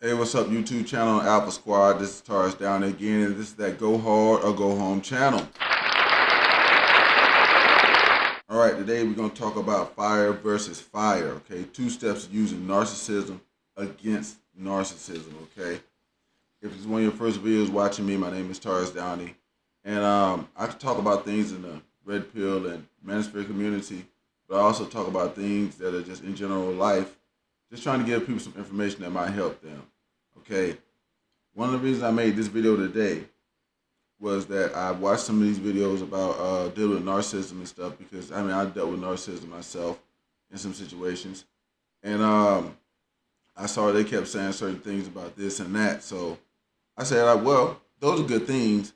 Hey, what's up, YouTube channel Alpha Squad? This is Tars down again, and this is that Go Hard or Go Home channel. All right, today we're going to talk about fire versus fire, okay? 2 steps of using narcissism against narcissism, okay? If this is one of your first videos watching me, my name is Tars Downey, and I can talk about things in the red pill and manosphere community, but I also talk about things that are just in general life, just trying to give people some information that might help them. Okay, one of the reasons I made this video today was that I watched some of these videos about dealing with narcissism and stuff because I dealt with narcissism myself in some situations, and I saw they kept saying certain things about this and that. So I said, well, those are good things,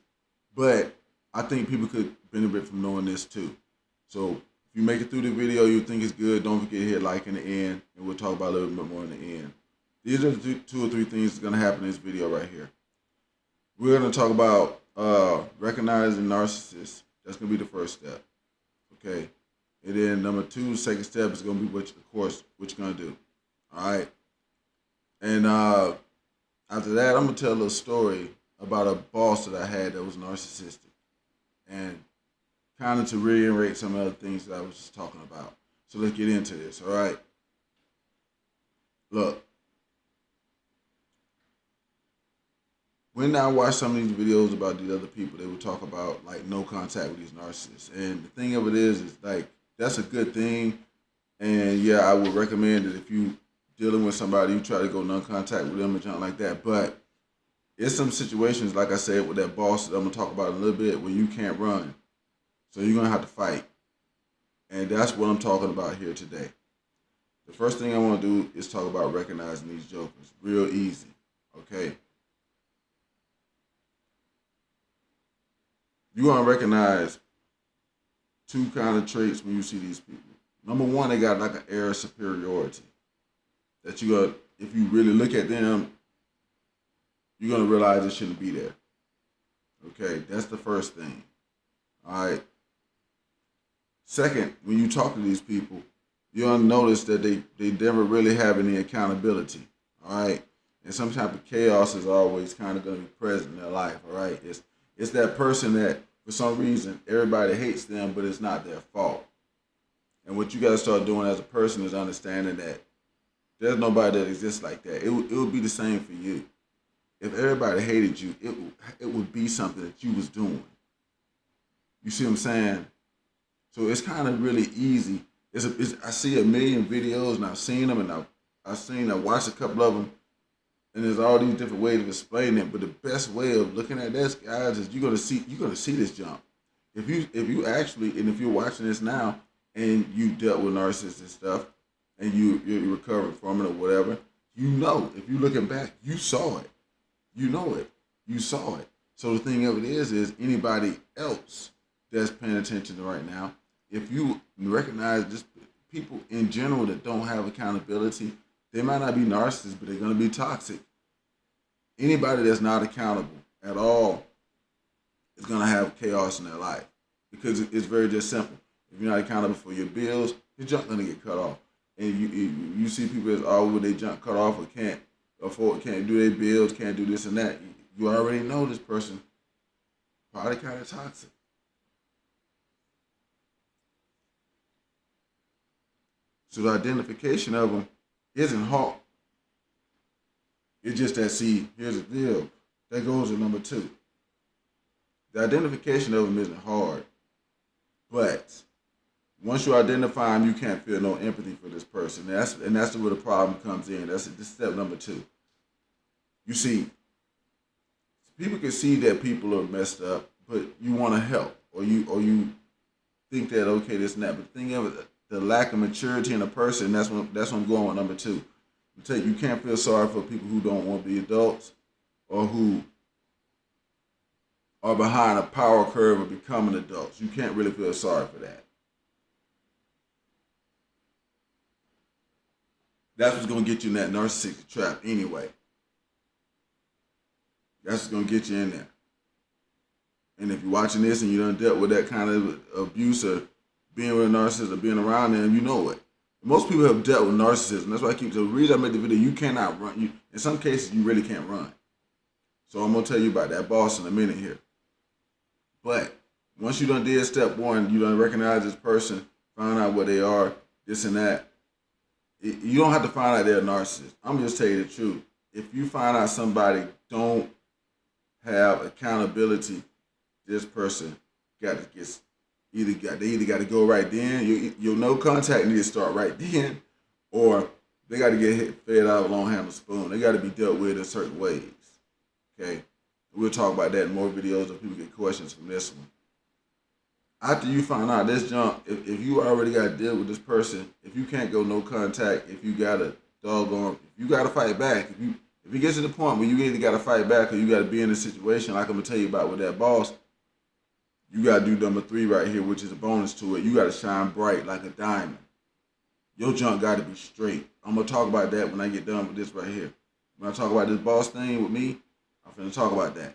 but I think people could benefit from knowing this too. So if you make it through the video, you think it's good, don't forget to hit like in the end, and we'll talk about it a little bit more in the end. These are the 2 or 3 things that's going to happen in this video right here. We're going to talk about recognizing narcissists. That's going to be the first step. Okay. And then number 2, the second step is going to be what you're going to do. All right. And after that, I'm going to tell a little story about a boss that I had that was narcissistic. And kind of to reiterate some of the things that I was just talking about. So let's get into this. All right. Look. When I watch some of these videos about these other people, they would talk about like no contact with these narcissists. And the thing of it is like that's a good thing. And yeah, I would recommend that if you dealing with somebody, you try to go non-contact with them and something like that. But it's some situations, like I said, with that boss that I'm gonna talk about in a little bit, where you can't run. So you're gonna have to fight. And that's what I'm talking about here today. The first thing I want to do is talk about recognizing these jokers. Real easy. Okay. You're going to recognize 2 kind of traits when you see these people. Number 1, they got like an air of superiority. That you got, if you really look at them, you're going to realize it shouldn't be there. Okay, that's the first thing. All right. Second, when you talk to these people, you're going to notice that they never really have any accountability. All right. And some type of chaos is always kind of going to be present in their life. All right. It's that person that, for some reason, everybody hates them, but it's not their fault. And what you got to start doing as a person is understanding that there's nobody that exists like that. It would be the same for you. If everybody hated you, it would be something that you was doing. You see what I'm saying? So it's kind of really easy. I see a million videos, and I've seen them, and I watched a couple of them. And there's all these different ways of explaining it, but the best way of looking at this, guys, is you're gonna see this jump. If you actually, and if you're watching this now and you dealt with narcissists and stuff, and you're recovering from it or whatever, you know, if you're looking back, you saw it, you know it, you saw it. So the thing of it is anybody else that's paying attention right now, if you recognize just people in general that don't have accountability, they might not be narcissists, but they're going to be toxic. Anybody that's not accountable at all is going to have chaos in their life because it's very just simple. If you're not accountable for your bills, your junk going to get cut off. And you see people that's all with their junk cut off or can't afford, can't do their bills, can't do this and that. You already know this person probably kind of toxic. So the identification of them isn't hard. It's just that, see, here's the deal. That goes to number 2. The identification of them isn't hard. But once you identify them, you can't feel no empathy for this person. And that's where the problem comes in. This is step number 2. You see, people can see that people are messed up, but you want to help. Or you think that, okay, this and that. But the thing of it, the lack of maturity in a person, that's what I'm going with number 2. You can't feel sorry for people who don't want to be adults or who are behind a power curve of becoming adults. You can't really feel sorry for that. That's what's going to get you in that narcissistic trap anyway. That's what's going to get you in there. And if you're watching this and you done dealt with that kind of abuse or being with a narcissist or being around them, you know it. Most people have dealt with narcissism. That's why I keep the reason I made the video. You cannot run. You in some cases you really can't run. So I'm gonna tell you about that boss in a minute here. But once you done did step one, you done recognize this person, find out what they are, this and that. You don't have to find out they're a narcissist. I'm just telling you the truth. If you find out somebody don't have accountability, this person got to get they either got to go right then. Your no contact need to start right then, or they got to get fed out of a long handled spoon. They got to be dealt with in certain ways. Okay, we'll talk about that in more videos if people get questions from this one. After you find out this junk, if you already got to deal with this person, if you can't go no contact, if you got to doggone, if you got to fight back, if it gets to the point where you either got to fight back or you got to be in a situation like I'm gonna tell you about with that boss, you got to do number 3 right here, which is a bonus to it. You got to shine bright like a diamond. Your junk got to be straight. I'm gonna talk about that when I get done with this right here. When I talk about this boss thing with me, I'm finna talk about that.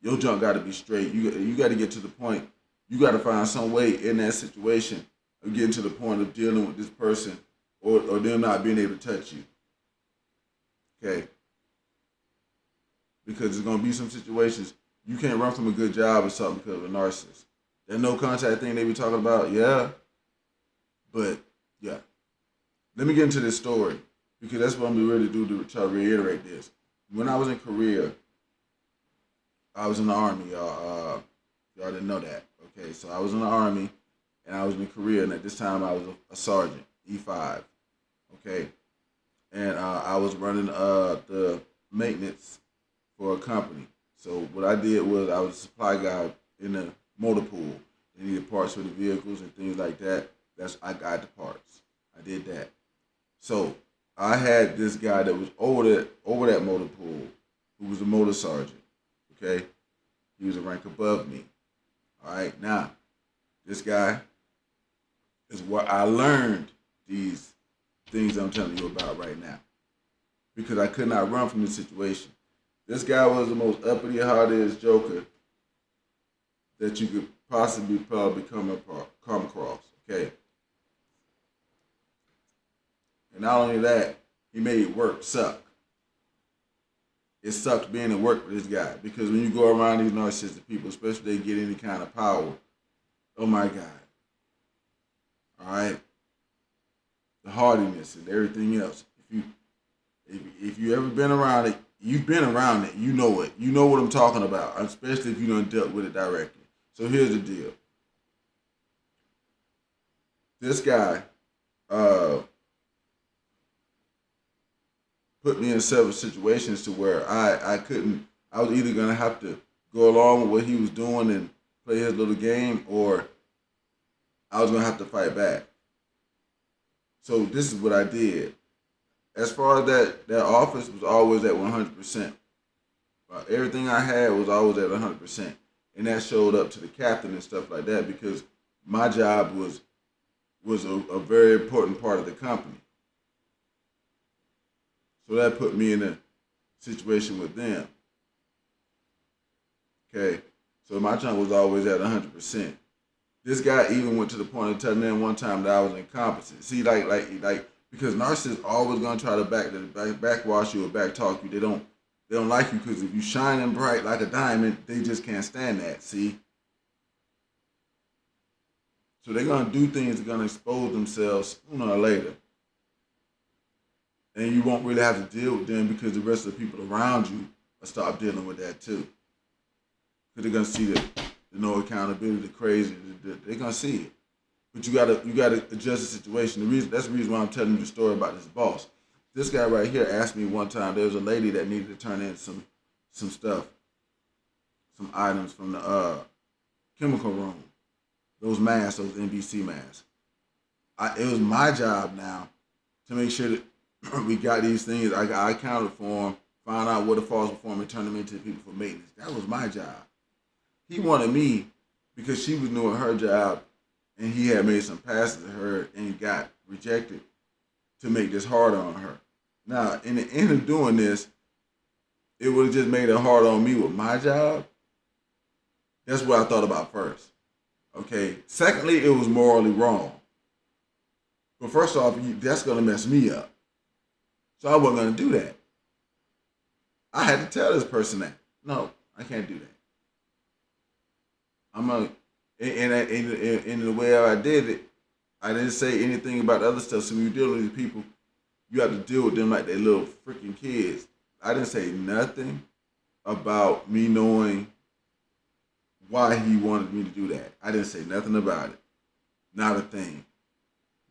Your junk got to be straight. You got to get to the point. You got to find some way in that situation of getting to the point of dealing with this person or them not being able to touch you. Okay? Because there's going to be some situations you can't run from a good job or something because of a narcissist. That no contact thing they be talking about, yeah. But, yeah. Let me get into this story because that's what I'm going to really do to try to reiterate this. When I was in Korea, I was in the Army, y'all. Y'all didn't know that. Okay, so I was in the Army, and I was in Korea, and at this time I was a sergeant, E5. Okay, and I was running the maintenance for a company. So what I did was I was a supply guy in the motor pool. They needed parts for the vehicles and things like that. I got the parts. I did that. So I had this guy that was over that motor pool, who was a motor sergeant. Okay, he was a rank above me. All right, now, this guy is what I learned these things I'm telling you about right now because I could not run from this situation. This guy was the most uppity, hard-ass joker that you could possibly probably come across, okay? And not only that, he made work suck. It sucked being at work with this guy because when you go around these narcissistic people, especially if they get any kind of power, oh my God. All right? The hardiness and everything else. If you ever been around it, you've been around it, you know it. You know what I'm talking about, especially if you don't dealt with it directly. So here's the deal. This guy put me in several situations to where I was either going to have to go along with what he was doing and play his little game, or I was going to have to fight back. So this is what I did. As far as that office was always at 100%. Everything I had was always at 100%. And that showed up to the captain and stuff like that because my job was a very important part of the company. So that put me in a situation with them. Okay, so my junk was always at 100%. This guy even went to the point of telling them one time that I was incompetent. See, like because narcissists always gonna try to backwash you or backtalk you. They don't like you because if you shining bright like a diamond, they just can't stand that. See, so they're gonna do things that are gonna expose themselves sooner or later. And you won't really have to deal with them because the rest of the people around you will stop dealing with that too. Because they're gonna see the no accountability, the crazy, they're gonna see it. But you gotta adjust the situation. That's the reason why I'm telling you the story about this boss. This guy right here asked me one time. There was a lady that needed to turn in some stuff, some items from the chemical room. Those masks, those NBC masks. It was my job now to make sure that we got these things. I accounted for them, found out what the false were for them, and turned them into people for maintenance. That was my job. He wanted me because she was new at her job, and he had made some passes to her and got rejected to make this harder on her. Now, in the end of doing this, it would have just made it hard on me with my job. That's what I thought about first. Okay. Secondly, it was morally wrong. But first off, that's going to mess me up. So I wasn't going to do that. I had to tell this person that. No, I can't do that. I'm going to, and the way I did it, I didn't say anything about the other stuff. So when you deal with these people, you have to deal with them like they're little freaking kids. I didn't say nothing about me knowing why he wanted me to do that. I didn't say nothing about it. Not a thing.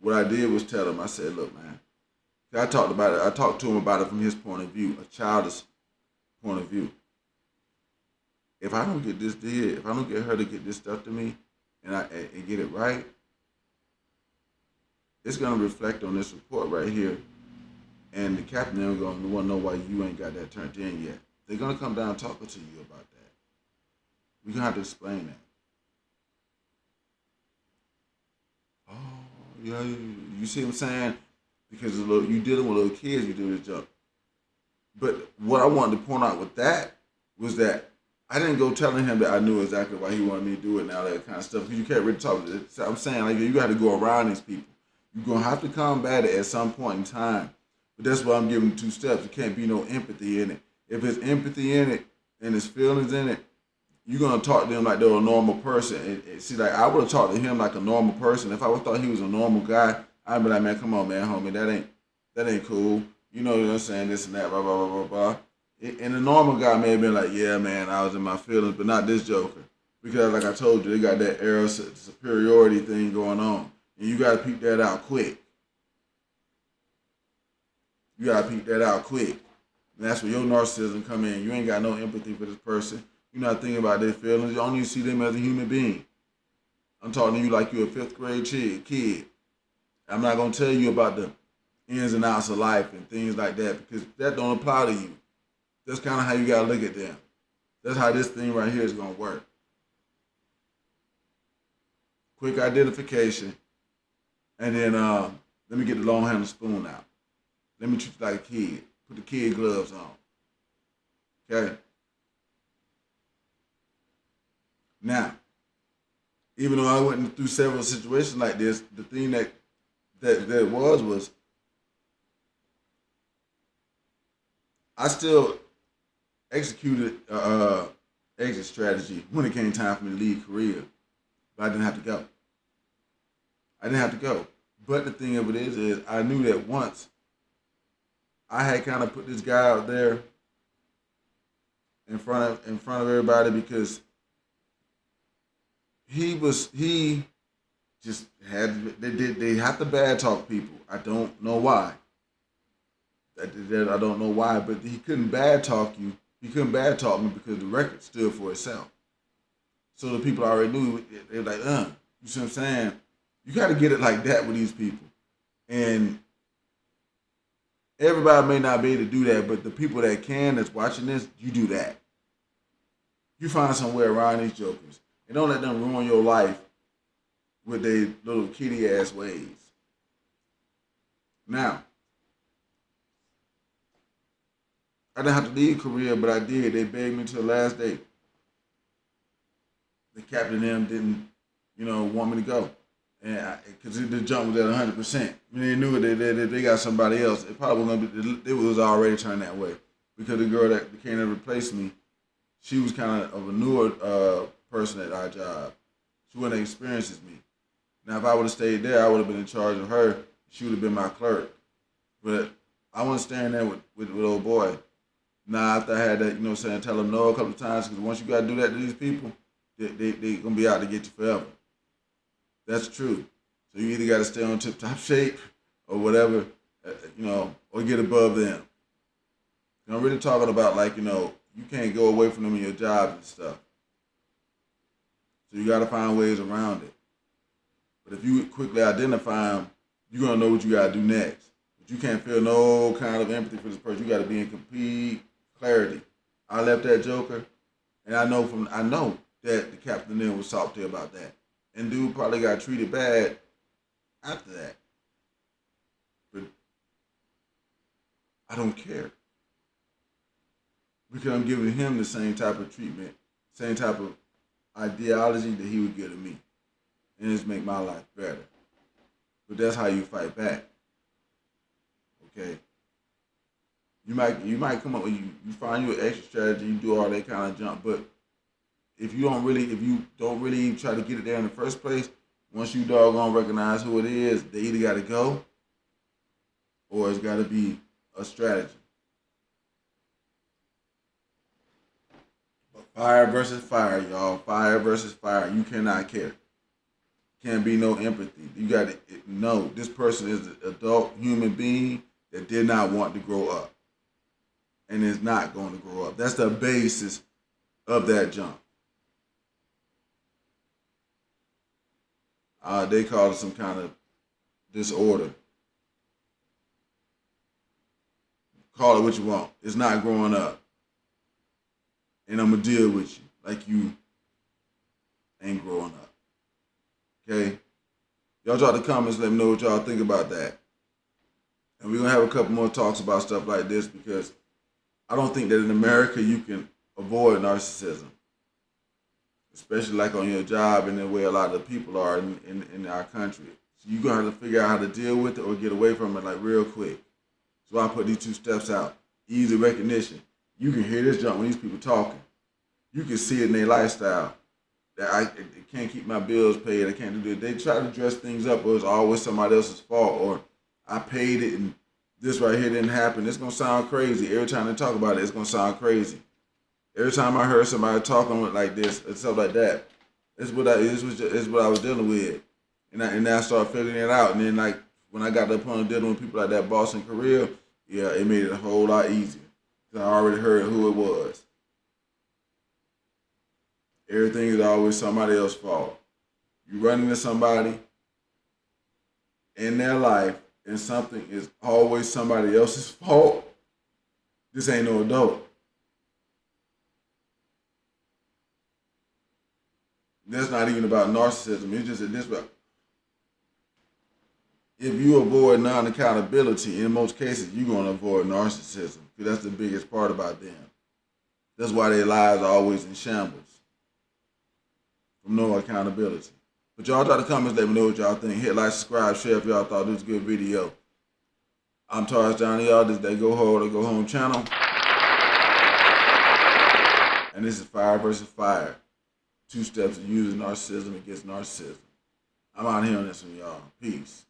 What I did was tell him, I said, look, man, I talked about it. I talked to him about it from his point of view, a childish point of view. If I don't get this did, if I don't get her to get this stuff to me and get it right, it's going to reflect on this report right here. And the captain is going to want to know why you ain't got that turned in yet. They're going to come down talking to you about that. We're going to have to explain that. Oh, yeah, you see what I'm saying? Because you dealing with little kids, you do this job. But what I wanted to point out with that was that I didn't go telling him that I knew exactly why he wanted me to do it and all that kind of stuff. Because you can't really talk to it. So I'm saying, like, you got to go around these people. You're going to have to combat it at some point in time. But that's why I'm giving 2 steps. There can't be no empathy in it. If there's empathy in it and there's feelings in it, you're going to talk to them like they're a normal person. And see, like, I would have talked to him like a normal person. If I would have thought he was a normal guy, I'd be like, man, come on, man, homie, that ain't cool. You know what I'm saying, this and that, blah, blah, blah, blah, blah. And the normal guy may have been like, yeah, man, I was in my feelings, but not this joker. Because like I told you, they got that era superiority thing going on. And you got to peep that out quick. You got to peep that out quick. And that's where your narcissism come in. You ain't got no empathy for this person. You're not thinking about their feelings. You only see them as a human being. I'm talking to you like you're a 5th grade kid. I'm not going to tell you about the ins and outs of life and things like that because that don't apply to you. That's kind of how you got to look at them. That's how this thing right here is going to work. Quick identification. And then let me get the long handle spoon out. Let me treat you like a kid. Put the kid gloves on. Okay? Now, even though I went through several situations like this, the thing that was I still executed exit strategy when it came time for me to leave Korea, but I didn't have to go. But the thing of it is I knew that once I had kind of put this guy out there in front of everybody because he just had they have to bad talk people. I don't know why. I don't know why, but he couldn't bad talk you. He couldn't bad talk me because the record stood for itself. So the people already knew. They were like, you see what I'm saying? You got to get it like that with these people. And everybody may not be able to do that, but the people that can, that's watching this, you do that. You find some way around these jokers. And don't let them ruin your life with their little kitty-ass ways. Now, I didn't have to leave Korea, but I did. They begged me to the last day. The captain and them didn't, want me to go. And because the jump was at 100%. They knew they got somebody else. It probably was going to be, it was already turned that way. Because the girl that came to replace me, she was kind of a newer person at our job. She wasn't as experienced as me. Now, if I would have stayed there, I would have been in charge of her. She would have been my clerk. But I wasn't staying there with old boy. Now, after I had that, tell them no a couple of times, because once you got to do that to these people, they going to be out to get you forever. That's true. So you either got to stay on tip-top shape or whatever, or get above them. I'm really talking about, you can't go away from them in your job and stuff. So you got to find ways around it. But if you quickly identify them, you're going to know what you got to do next. But you can't feel no kind of empathy for this person. You got to be in complete clarity. I left that joker, and I know that the captain then was salty about that. And dude probably got treated bad after that. But I don't care. Because I'm giving him the same type of treatment, same type of ideology that he would give to me. And it's make my life better. but that's how you fight back. Okay. You might come up with you find you an extra strategy, you do all that kind of junk, but if you don't really try to get it there in the first place, once you doggone recognize who it is, they either gotta go or it's gotta be a strategy. But fire versus fire, y'all. Fire versus fire. You cannot care. Can't be no empathy. You gotta know this person is an adult human being that did not want to grow up and is not going to grow up. That's the basis of that jump. They call it some kind of disorder. Call it what you want. It's not growing up. And I'm going to deal with you like you ain't growing up. Okay? Y'all drop the comments, let me know what y'all think about that. And we're going to have a couple more talks about stuff like this because I don't think that in America you can avoid narcissism, especially like on your job and the way a lot of people are in our country. So you're going to have to figure out how to deal with it or get away from it like real quick. So I put these 2 steps out. Easy recognition. You can hear this jump when these people talking. You can see it in their lifestyle. That I can't keep my bills paid. I can't do this. They try to dress things up, or it's always somebody else's fault, or I paid it and this right here didn't happen. It's gonna sound crazy. Every time they talk about it, it's gonna sound crazy. Every time I heard somebody talking like this and stuff like that, it's what I was dealing with, and I started figuring it out. And then like when I got to the point of dealing with people like that, boss in Korea, yeah, it made it a whole lot easier. Cause I already heard who it was. Everything is always somebody else's fault. You run into somebody in their life and something is always somebody else's fault. This ain't no adult. That's not even about narcissism. It's just that this about if you avoid non-accountability, in most cases you're gonna avoid narcissism. Because that's the biggest part about them. That's why their lives are always in shambles. From no accountability. But y'all drop the comments, let me know what y'all think. Hit like, subscribe, share if y'all thought this was a good video. I'm Taurus Johnny, y'all. This is that Go Hard or Go Home channel. And this is Fire versus Fire. 2 steps of using narcissism against narcissism. I'm out here on this one, y'all. Peace.